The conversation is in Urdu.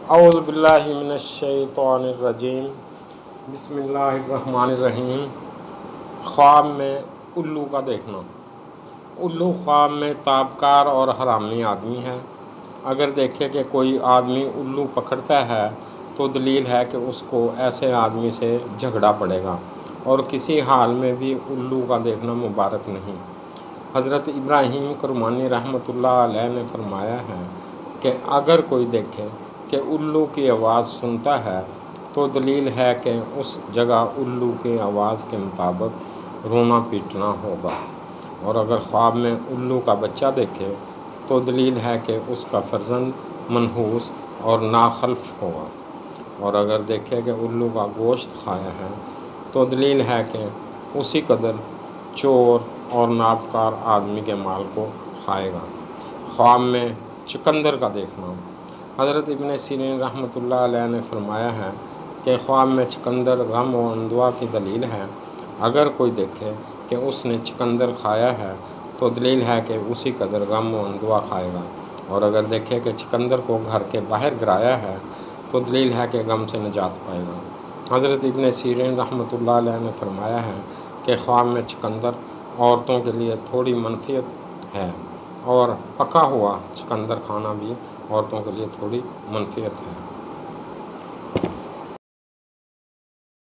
اعوذ باللہ من الشیطان الرجیم، بسم اللہ الرحمن الرحیم۔ خواب میں الو کا دیکھنا۔ الو خواب میں تابکار اور حرامی آدمی ہے۔ اگر دیکھے کہ کوئی آدمی الو پکڑتا ہے تو دلیل ہے کہ اس کو ایسے آدمی سے جھگڑا پڑے گا، اور کسی حال میں بھی الو کا دیکھنا مبارک نہیں۔ حضرت ابراہیم کرمانی رحمۃ اللہ علیہ نے فرمایا ہے کہ اگر کوئی دیکھے کہ الو کی آواز سنتا ہے تو دلیل ہے کہ اس جگہ الو کی آواز کے مطابق رونا پیٹنا ہوگا، اور اگر خواب میں الو کا بچہ دیکھے تو دلیل ہے کہ اس کا فرزند منحوس اور ناخلف ہوگا، اور اگر دیکھے کہ الو کا گوشت کھایا ہے تو دلیل ہے کہ اسی قدر چور اور نابکار آدمی کے مال کو کھائے گا۔ خواب میں چقندر کا دیکھنا۔ حضرت ابن سیرین رحمۃ اللہ علیہ نے فرمایا ہے کہ خواب میں چقندر غم و اندوہ کی دلیل ہے۔ اگر کوئی دیکھے کہ اس نے چقندر کھایا ہے تو دلیل ہے کہ اسی قدر غم و اندوہ کھائے گا، اور اگر دیکھے کہ چقندر کو گھر کے باہر گرایا ہے تو دلیل ہے کہ غم سے نجات پائے گا۔ حضرت ابن سیرین رحمۃ اللہ علیہ نے فرمایا ہے کہ خواب میں چقندر عورتوں کے لیے تھوڑی منفیت ہے، اور پکا ہوا چقندر کھانا بھی عورتوں کے لیے تھوڑی منفیت ہے۔